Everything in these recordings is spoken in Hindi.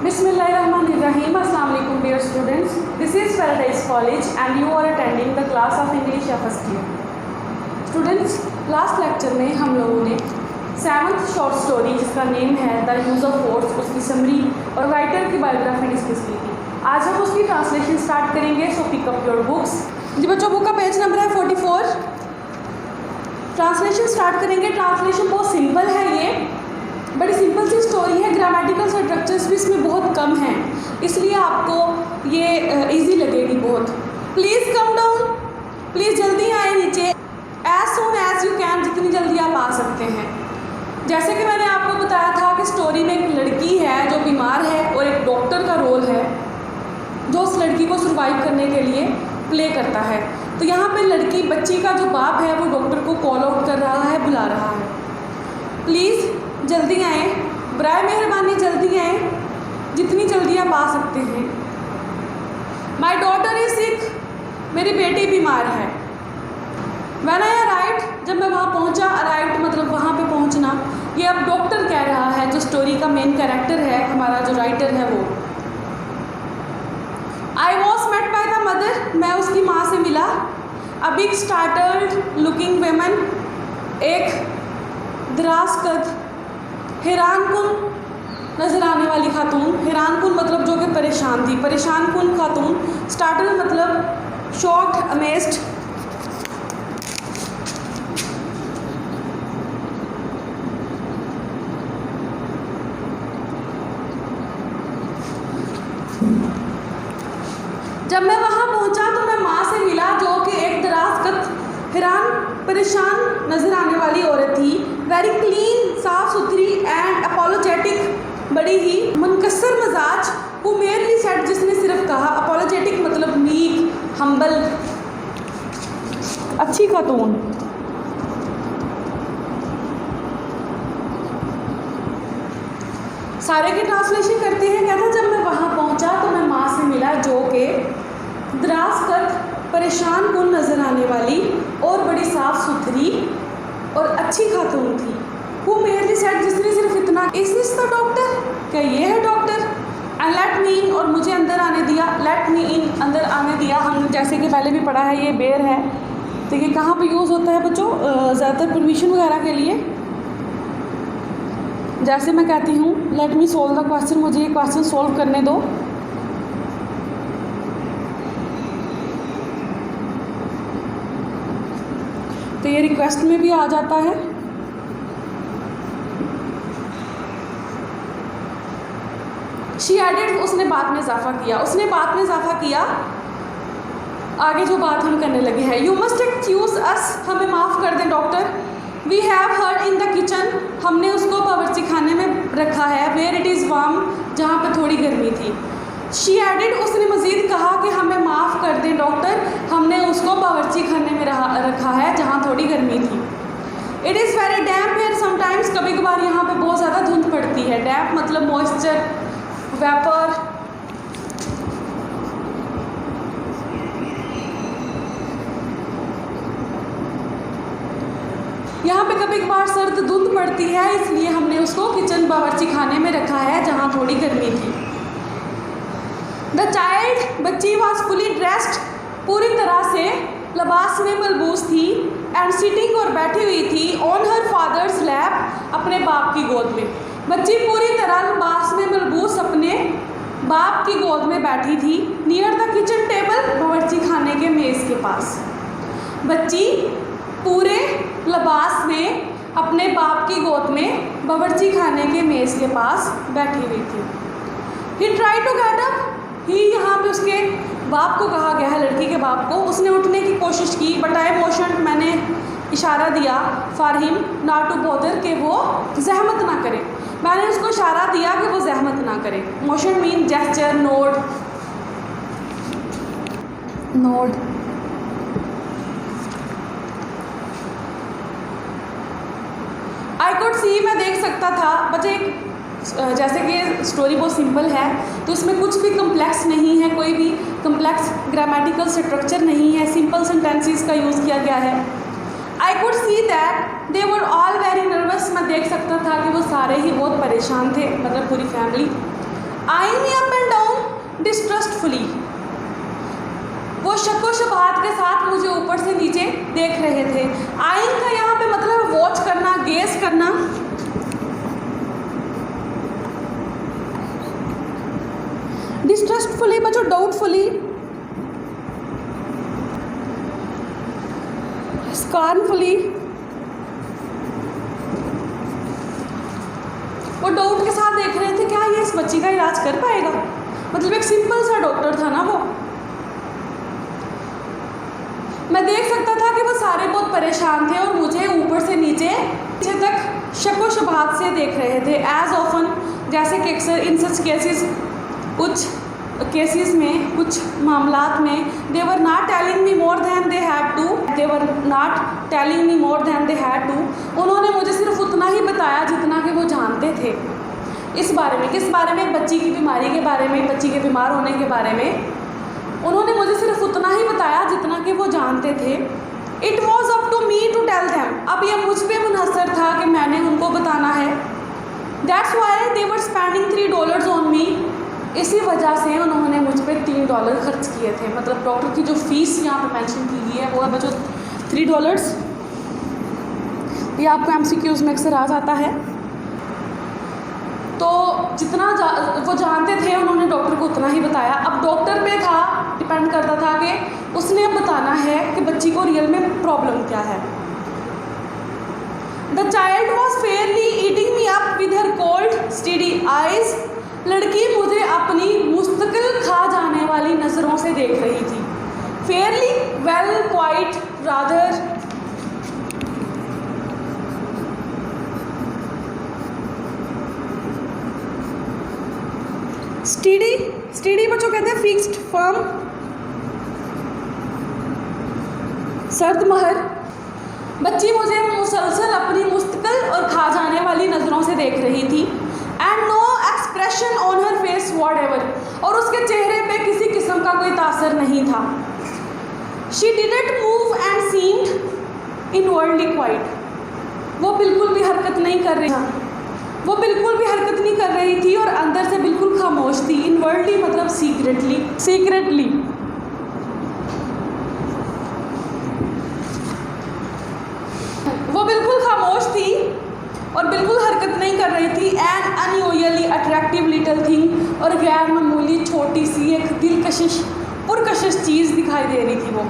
Bismillahirrahmanirrahim. Assalamu alaikum dear students. This is Paradise College and you are attending the class of English first year. Students, last lecture में हम लोगों ने 7th शॉर्ट स्टोरी जिसका नेम है द यूज़ ऑफ फोर्स, उसकी समरी और राइटर की बायोग्राफी डिस्कस की थी। आज हम उसकी ट्रांसलेशन स्टार्ट करेंगे, सो पिक अप योर बुक्स। जी बच्चों, बुक का पेज नंबर है 44। ट्रांसलेशन स्टार्ट करेंगे। ट्रांसलेशन बहुत सिंपल है, ये बड़ी सिंपल सी स्टोरी है। ग्रामेटिकल स्ट्रक्चर्स भी इसमें बहुत कम हैं, इसलिए आपको ये इजी लगेगी बहुत। प्लीज़ कम डाउन, प्लीज़ जल्दी आए नीचे। As soon as you can, जितनी जल्दी आप आ सकते हैं। जैसे कि मैंने आपको बताया था कि स्टोरी में एक लड़की है जो बीमार है और एक डॉक्टर का रोल है जो उस लड़की को सर्वाइव करने के लिए प्ले करता है। तो यहाँ पे लड़की, बच्ची का जो बाप है वो डॉक्टर को कॉल आउट कर रहा है, बुला रहा है। प्लीज़ जल्दी आएँ, बराए मेहरबानी जल्दी आएँ, जितनी जल्दी आप आ सकते हैं। माई डॉटर इज सिक, मेरी बेटी बीमार है। व्हेन आई अराइव्ड, जब मैं वहाँ पहुँचा, अराइव्ड मतलब वहाँ पे पहुँचना, ये अब डॉक्टर कह रहा है जो स्टोरी का मेन कैरेक्टर है, हमारा जो राइटर है वो। I was met by the mother, मैं उसकी माँ से मिला। A big startled looking woman, एक दराज़कद हैरान कुन नज़र आने वाली खातून। हैरान कुन मतलब जो कि परेशान थी, परेशान कुन खातून। स्टार्टल मतलब शॉक्ड, अमेज्ड। जब मैं वहाँ पहुँचा तो मैं माँ से मिला जो कि एक दराज़कद हैरान परेशान नज़र आने वाली औरत थी। वेरी क्लीन, साफ़ सुथरी, एंड अपोलोजेटिक, बड़ी ही मुनकसर मजाज। वो मेरली सेट, जिसने सिर्फ कहा। अपोलोजेटिक मतलब मीक, हम्बल, अच्छी खातून। सारे की ट्रांसलेशन करते हैं। कहता जब मैं वहाँ पहुँचा तो मैं माँ से मिला जो कि दराज़कद, परेशान कुन नज़र आने वाली और बड़ी साफ़ सुथरी और अच्छी खातून थी। वो मेरली सेट, जिसने सिर्फ इतना, इज दिस द डॉक्टर, क्या ये है डॉक्टर? एंड लेट मी इन, और मुझे अंदर आने दिया। लेट मी इन, अंदर आने दिया। हम जैसे कि पहले भी पढ़ा है, ये बेर है। तो ये कहाँ पे यूज़ होता है बच्चों? ज़्यादातर परमिशन वगैरह के लिए। जैसे मैं कहती हूँ let me solve the question, मुझे ये क्वेश्चन सोल्व करने दो। तो ये रिक्वेस्ट में भी आ जाता है। शी एडेड, उसने बात में इजाफा किया। उसने बात में इजाफा किया। आगे जो बात हम करने लगे हैं, यू मस्ट एक्सक्यूज अस, हमें माफ़ कर दें doctor. We have her in the kitchen, हमने उसको बावर्ची खाने में रखा है। वेयर इट इज़ वार्म, जहाँ पर थोड़ी गर्मी थी। शी एडेड, उसने मज़ीद कहा कि हमें माफ़ कर दें डॉक्टर, हमने उसको बावर्ची खाने में रखा है जहाँ थोड़ी गर्मी थी। It is very damp here sometimes, कभी कभार यहाँ पे बहुत ज़्यादा धुंध पड़ती है। डैम्प मतलब मॉइस्चर, वेपर। यहाँ पे कभी कभार सर्द धुंध पड़ती है, इसलिए हमने उसको किचन बावर्ची खाने में रखा है जहाँ थोड़ी गर्मी थी। द चाइल्ड, बच्ची वॉज फुली ड्रेस्ड, पूरी तरह से लिबास में मलबूस थी। एंड सिटिंग, और बैठी हुई थी। ऑन हर फादर्स लैप, अपने बाप की गोद में। बच्ची पूरी तरह लिबास में मलबूस अपने बाप की गोद में बैठी थी। नियर द किचन टेबल, बावर्ची खाने के मेज़ के पास। बच्ची पूरे लिबास में अपने बाप की गोद में बावर्ची खाने के मेज़ के पास बैठी हुई थी। ही ट्राई टू गेट अप, ही यहाँ पे उसके बाप को कहा गया है, लड़की के बाप को। उसने उठने की कोशिश की, बट आई मोशन, मैंने इशारा दिया। For him not to bother, कि वो जहमत ना करे। मैंने उसको इशारा दिया कि वो जहमत ना करे। Motion mean gesture, node, node. I could see, मैं देख सकता था। बच्चे, जैसे कि स्टोरी बहुत सिंपल है तो इसमें कुछ भी कम्प्लेक्स नहीं है, कोई भी कम्प्लेक्स ग्रामेटिकल स्ट्रक्चर नहीं है, सिंपल सेंटेंसेस का यूज़ किया गया है। I could see that they were all very nervous, मैं देख सकता था कि वो सारे ही बहुत परेशान थे, मतलब पूरी family. Eyeing me up and down distrustfully. वो शक्को शबहात के साथ मुझे ऊपर से नीचे देख रहे थे। आइंग का यहाँ पे मतलब वॉच करना, गेस करना। डिस्ट्रस्टफुली बच्चों डाउटफुली, स्कॉर्नफुली, वो डाउट के साथ देख रहे थे क्या ये इस बच्ची का इलाज कर पाएगा। मतलब एक सिंपल सा डॉक्टर था ना वो। मैं देख सकता था कि वो सारे बहुत परेशान थे और मुझे ऊपर से नीचे तक शक्को शबहात से देख रहे थे। एज ऑफन, जैसे कि अक्सर इन सच केसेस, कुछ केसेस में, कुछ मामलात में, they were not telling me more than they had to, they were not telling me more than they had to. उन्होंने मुझे सिर्फ उतना ही बताया जितना कि वो जानते थे इस बारे में। किस बारे में? बच्ची की बीमारी के बारे में, बच्ची के बीमार होने के बारे में। उन्होंने मुझे सिर्फ उतना ही बताया जितना कि वो जानते थे। It was up to me to tell them, अब यह मुझ पर मुनहसर था कि मैंने उनको बताना है। That's why they were spending $3 on me, इसी वजह से उन्होंने मुझ पर $3 खर्च किए थे। मतलब डॉक्टर की जो फीस यहाँ पर मेंशन की गई है वो है बच्चों $3। ये आपको MCQs में अक्सर आ जाता है। तो जितना वो जानते थे उन्होंने डॉक्टर को उतना ही बताया। अब डॉक्टर पे था, डिपेंड करता था कि उसने अब बताना है कि बच्ची को रियल में प्रॉब्लम क्या है। The child was Fairlie eating me up with her cold study eyes, लड़की मुझे अपनी मुस्तकिल खा जाने वाली नज़रों से देख रही थी। Fairlie, well, quite, rather. Steady, steady बच्चों कहते हैं फिक्स्ड, फर्म, सर्द महर। बच्ची मुझे मुसलसल अपनी मुस्तकिल और खा जाने वाली नज़रों से देख रही थी। And no expression on her face whatever, और उसके चेहरे पे किसी किस्म का कोई तासर नहीं था। She didn't move and seemed inwardly quite, वो बिल्कुल भी हरकत नहीं कर रही थी। वो बिल्कुल भी हरकत नहीं कर रही थी और अंदर से बिल्कुल खामोश थी। इनवर्डली मतलब सीक्रेटली, सीक्रेटली। वो बिल्कुल खामोश थी और बिल्कुल हरकत नहीं कर रही थी। An unusually attractive little thing, और गैर मामूली छोटी सी एक दिलकशिश, पुरकशिश चीज़ दिखाई दे रही थी वो।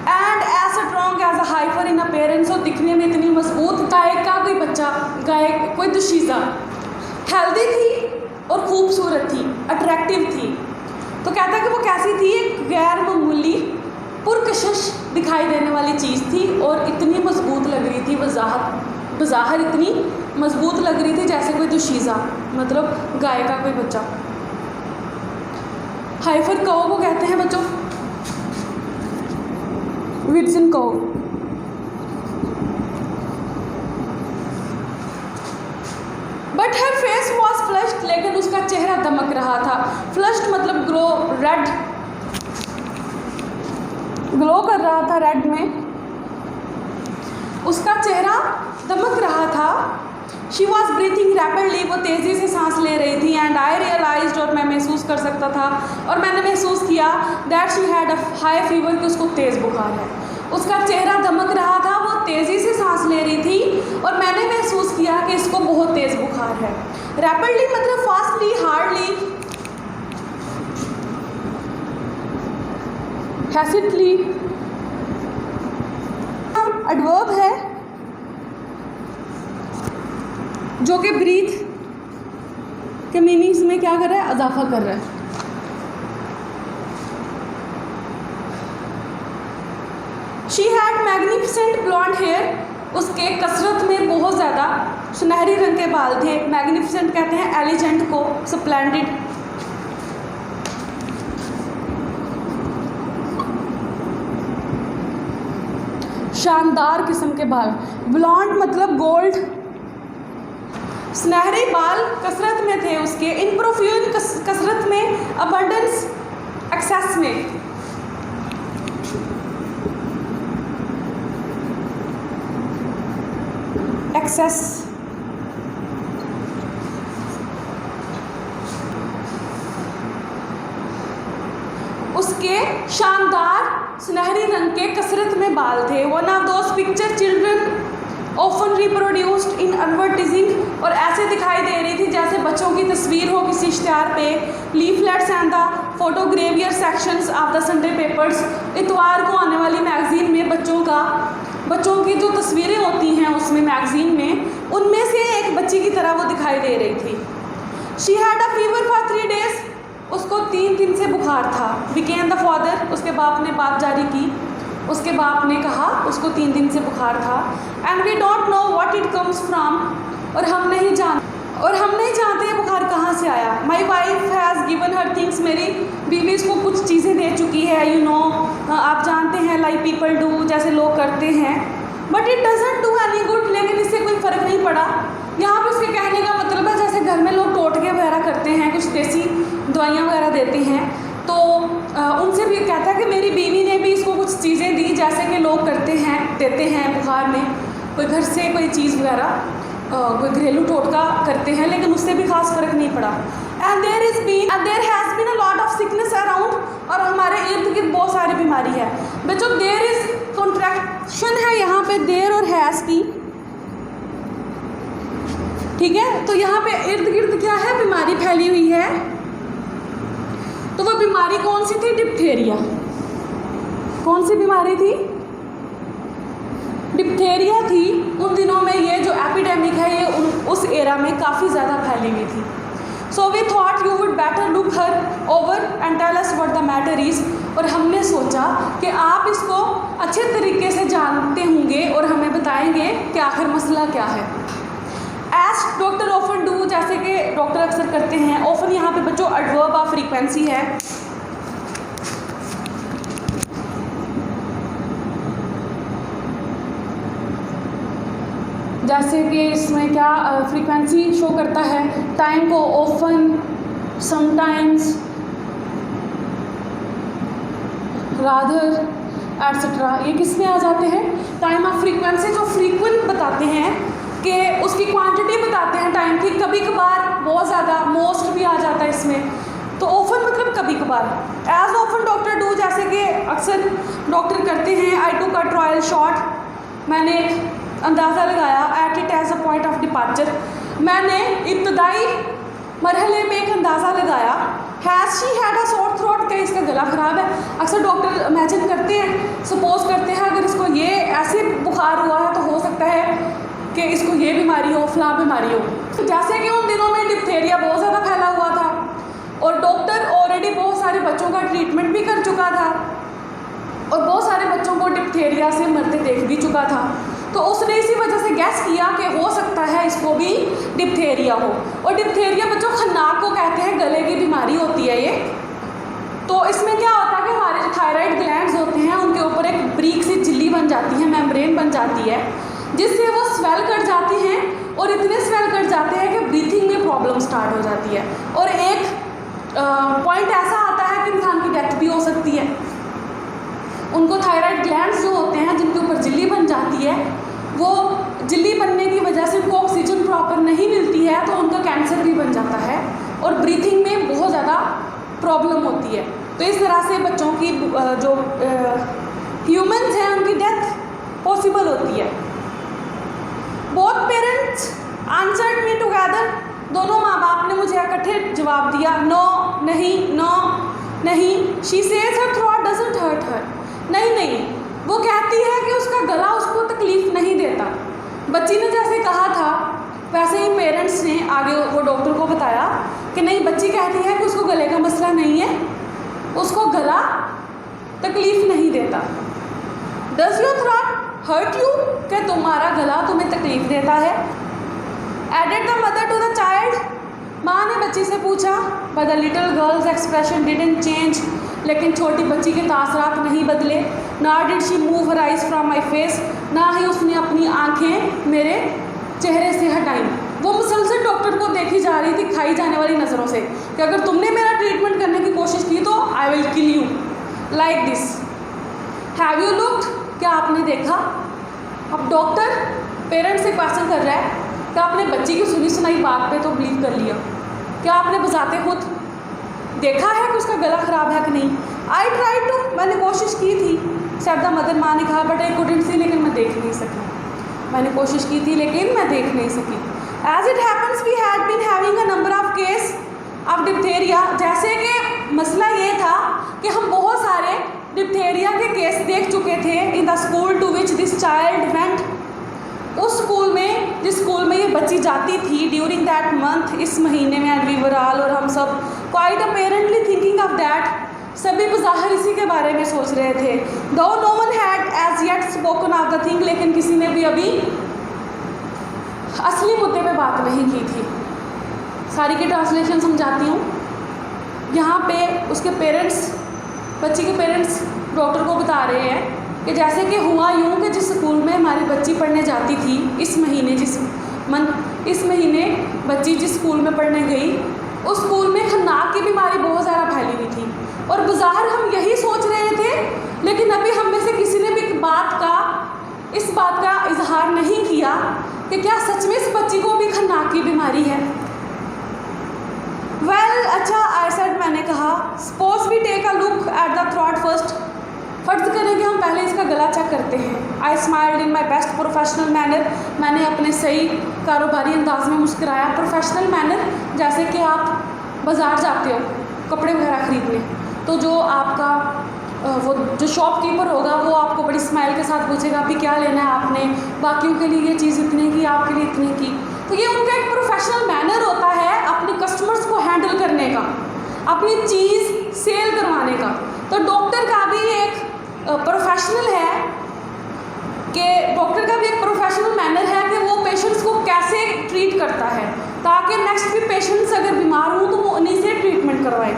And as strong as a heifer in appearance, और दिखने में इतनी मजबूत, गाय का कोई बच्चा, गाय कोई दुशीज़ा, हेल्दी थी और खूबसूरत थी, अट्रैक्टिव थी। तो कहता है कि वो कैसी थी? एक गैर मामूली पुरकशिश दिखाई देने वाली चीज़ थी और इतनी मजबूत लग रही थी, बज़ाहिर इतनी मजबूत लग रही थी जैसे कोई दुशीज़ा, मतलब गाय का कोई बच्चा। हाइफर कौ को कहते हैं बच्चों, विट्सन कौ। But her face was flushed, लेकिन उसका चेहरा दमक रहा था। फ्लश्ड मतलब ग्लो, रेड, ग्लो कर रहा था रेड में, उसका चेहरा दमक रहा था। शी वॉज ब्रीथिंग रैपिडली, वो तेज़ी से सांस ले रही थी। एंड आई रियलाइज्ड, और मैं महसूस कर सकता था और मैंने महसूस किया that she had a high fever, कि उसको तेज़ बुखार है। उसका चेहरा दमक रहा था, वो तेज़ी से सांस ले रही थी और मैंने महसूस किया कि इसको बहुत तेज़ बुखार है। रैपिडली मतलब फास्टली, हार्डली, हैसिडली एडवर्ब है जो कि ब्रीथ के मीनिंग्स में क्या कर रहा है? इजाफा कर रहा है। She had magnificent blonde hair, उसके कसरत में बहुत ज़्यादा सुनहरी रंग के बाल थे। मैग्निफिसेंट कहते हैं एलिजेंट को, स्प्लेंडिड। शानदार किस्म के बाल। ब्लॉन्ड मतलब गोल्ड, सुनहरे बाल कसरत में थे उसके। इन प्रोफ्यून कसरत में, अबंडेंस एक्सेस में। एक्सेस उसके शानदार सुनहरी रंग के कसरत में बाल थे। One of those picture children often reproduced in advertising, और ऐसे दिखाई दे रही थी जैसे बच्चों की तस्वीर हो किसी इश्तिहार पे। Leaflets and the photographer sections of the Sunday papers, इतवार को आने वाली मैगजीन में बच्चों की जो तस्वीरें होती हैं उसमें मैगजीन में, उनमें से एक बच्ची की तरह वो दिखाई दे रही थी। She had a fever for 3 days, उसको 3 दिन से बुखार था। बिकेन द फादर, उसके बाप ने बात जारी की, उसके बाप ने कहा उसको 3 दिन से बुखार था। And we don't know what it comes from, और हम नहीं जानते ये बुखार कहाँ से आया। My wife has given her things, मेरी बीवी इसको कुछ चीज़ें दे चुकी है, यू नो, आप जानते हैं, लाइक पीपल डू, जैसे लोग करते हैं। But it doesn't do any good, लेकिन इससे कोई फ़र्क नहीं पड़ा। यहाँ पे उसके कहने का मतलब है जैसे घर में लोग टोटके वगैरह करते हैं, कुछ देसी दवाइयाँ वगैरह देते हैं, तो उनसे भी कहता है कि मेरी बीवी ने भी इसको कुछ चीज़ें दी जैसे कि लोग देते हैं बुखार में, कोई घर से कोई चीज़ वगैरह, कोई घरेलू टोटका करते हैं, लेकिन उससे भी खास फर्क नहीं पड़ा। And there has been a lot of sickness around, और हमारे इर्द गिर्द बहुत सारी बीमारी है। बच्चों देयर इज कॉन्ट्रैक्शन है यहाँ पे देयर और हैज़ की, ठीक है। तो यहाँ पे इर्द गिर्द क्या है, बीमारी फैली हुई है। तो वो बीमारी कौन सी थी? डिप्थेरिया। कौन सी बीमारी थी? डिप्थेरिया थी। उन दिनों में ये जो एपिडेमिक है ये उस एरा में काफ़ी ज़्यादा फैली हुई थी। So we thought you would better look her over and tell us what the matter is, और हमने सोचा कि आप इसको अच्छे तरीके से जानते होंगे और हमें बताएंगे कि आखिर मसला क्या है। एज डॉक्टर ऑफन डू, जैसे कि डॉक्टर अक्सर करते हैं। ऑफन यहाँ पे बच्चों एडवर्ब ऑफ फ्रीक्वेंसी है। जैसे कि इसमें क्या फ्रीक्वेंसी शो करता है, टाइम को ऑफन, समटाइम्स, रादर एटसेट्रा, ये किस में आ जाते हैं? टाइम ऑफ फ्रीक्वेंसी, जो फ्रीक्वेंट बताते हैं कि उसकी क्वांटिटी बताते हैं टाइम की। कभी कभार बहुत ज़्यादा, मोस्ट भी आ जाता है इसमें। तो ऑफन मतलब कभी कभार। एज ऑफन डॉक्टर डू, जैसे कि अक्सर डॉक्टर करते हैं। आई टूक अ ट्रायल शॉट, मैंने अंदाज़ा लगाया। At it as a point of departure, मैंने इब्तदाई मरहले में एक अंदाज़ा लगाया। Has she had a sore throat, के इसका गला ख़राब है। अक्सर डॉक्टर इमेजिन करते हैं, सपोज करते हैं अगर इसको ये ऐसे बुखार हुआ है तो हो सकता है कि इसको ये बीमारी हो, फलां बीमारी हो। तो जैसे कि उन दिनों में डिप्थेरिया बहुत ज़्यादा फैला हुआ था और डॉक्टर ऑलरेडी बहुत सारे बच्चों का ट्रीटमेंट भी कर चुका था और बहुत सारे बच्चों को डिप्थेरिया से मरते देख भी चुका था। तो उसने इसी वजह से गैस किया कि हो सकता है इसको भी डिप्थेरिया हो। और डिप्थेरिया बच्चों खन्नाक को कहते हैं, गले की बीमारी होती है ये। तो इसमें क्या होता है कि हमारे जो थायराइड ग्लैंड्स होते हैं उनके ऊपर एक ब्रीक सी झिल्ली बन जाती है, मेम्ब्रेन बन जाती है, जिससे वो स्वेल कर जाती हैं और इतने स्वेल कर जाते हैं कि ब्रीथिंग में प्रॉब्लम स्टार्ट हो जाती है। और एक पॉइंट ऐसा आता है कि इंसान की डेथ भी हो सकती है। उनको थायराइड ग्लैंड्स जो होते हैं जिनके ऊपर झिल्ली बन जाती है, वो झिल्ली बनने की वजह से उनको ऑक्सीजन प्रॉपर नहीं मिलती है तो उनका कैंसर भी बन जाता है और ब्रीथिंग में बहुत ज़्यादा प्रॉब्लम होती है। तो इस तरह से बच्चों की जो ह्यूमंस हैं उनकी डेथ पॉसिबल होती है। बोथ पेरेंट्स आंसर्ड मी टुगेदर, दोनों माँ बाप ने मुझे इकट्ठे जवाब दिया। नो, नहीं, नो, नहीं। She says her throat doesn't hurt her, नहीं नहीं, वो कहती है कि उसका गला उसको तकलीफ़ नहीं देता। बच्ची ने जैसे कहा था वैसे ही पेरेंट्स ने आगे वो डॉक्टर को बताया कि नहीं, बच्ची कहती है कि उसको गले का मसला नहीं है, उसको गला तकलीफ़ नहीं देता। Does your throat hurt you, कि तुम्हारा गला तुम्हें तकलीफ़ देता है। Added the mother to the child, माँ ने बच्ची से पूछा। But the little girl's expression didn't change, लेकिन छोटी बच्ची के तासरात नहीं बदले। Not did she move her eyes from my face, ना ही उसने अपनी आंखें मेरे चेहरे से हटाई। वो मुसलसल डॉक्टर को देखी जा रही थी खाई जाने वाली नज़रों से कि अगर तुमने मेरा ट्रीटमेंट करने की कोशिश की तो I will kill you like this. Have you looked, क्या आपने देखा? अब डॉक्टर पेरेंट्स से क्वेश्चन कर रहा है कि आपने बच्ची की सुनी सुनाई बात पे तो बिलीव कर लिया, क्या आपने बजाते खुद देखा है कि उसका गला ख़राब है कि नहीं। आई ट्राई टू, मैंने कोशिश की थी। सेड द मदर, माँ ने कहा बट आई कुडंट सी, लेकिन मैं देख नहीं सकी। मैंने कोशिश की थी लेकिन मैं देख नहीं सकी। As it happens we had been having a number of case of diphtheria. जैसे कि मसला ये था कि हम बहुत सारे डिप्थेरिया के केस देख चुके थे in the school to which this child went. उस स्कूल में, जिस स्कूल में ये बच्ची जाती थी ड्यूरिंग दैट मंथ, इस महीने में, एंड वी वर ऑल, और हम सब quite apparently thinking of that, सभी बज़ाहिर इसी के बारे में सोच रहे थे। Though no one had as yet spoken of the thing, लेकिन किसी ने भी अभी असली मुद्दे पे बात नहीं की थी। सारी की ट्रांसलेशन समझाती हूँ। यहाँ पे उसके पेरेंट्स, बच्ची के पेरेंट्स डॉक्टर को बता रहे हैं कि जैसे कि हुआ यूँ कि जिस स्कूल में हमारी बच्ची पढ़ने जाती थी इस महीने, इस महीने बच्ची जिस स्कूल में पढ़ने गई, उस स्कूल में खन्नाक की बीमारी बहुत ज़्यादा फैली हुई थी। और बाज़ार हम यही सोच रहे थे, लेकिन अभी हम में से किसी ने भी इस बात का इजहार नहीं किया कि क्या सच में इस बच्ची को भी खन्नाक की बीमारी है। वेल, अच्छा, आई सेड, मैंने कहा, suppose we take a look at the throat first. फ़र्ज़ करें कि हम पहले इसका गला चेक करते हैं। I smiled in my best professional manner. मैंने अपने सही कारोबारी अंदाज में मुस्कुराया। प्रोफेशनल मैनर, जैसे कि आप बाज़ार जाते हो कपड़े वगैरह ख़रीदने, तो जो आपका वो जो शॉपकीपर होगा वो आपको बड़ी स्माइल के साथ पूछेगा अभी क्या लेना है आपने, बाकियों के लिए ये चीज़ इतने की, आपके लिए इतने की। तो ये उनका एक प्रोफेशनल मैनर होता है अपने कस्टमर्स को हैंडल करने का, अपनी चीज़ सेल करवाने का। तो डॉक्टर का भी एक प्रोफेशनल है कि डॉक्टर का भी एक प्रोफेशनल मैनर है कि वो पेशेंट्स को कैसे ट्रीट करता है, ताकि नेक्स्ट भी पेशेंट्स अगर बीमार हों तो वो उन्हीं से ट्रीटमेंट करवाए।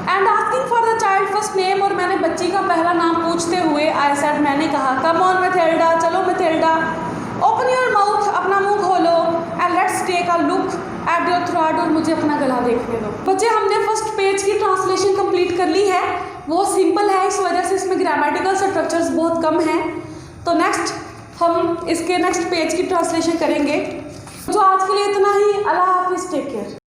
And asking for the child first name, और मैंने बच्ची का पहला नाम पूछते हुए आई सेड, मैंने कहा, कम ऑन मैथेल्डा, चलो मैथेल्डा, ओपन योर माउथ, अपना मुंह खोलो, and let's take a look at your throat, और मुझे अपना गला देखने दो। बच्चे, हमने फर्स्ट पेज की ट्रांसलेशन कंप्लीट कर ली है। वो सिंपल है, इस वजह से इसमें ग्रामेटिकल स्ट्रक्चर्स बहुत कम हैं। तो नेक्स्ट हम इसके नेक्स्ट पेज की ट्रांसलेशन करेंगे। तो आज के लिए इतना ही। अल्लाह हाफिज़, टेक केयर।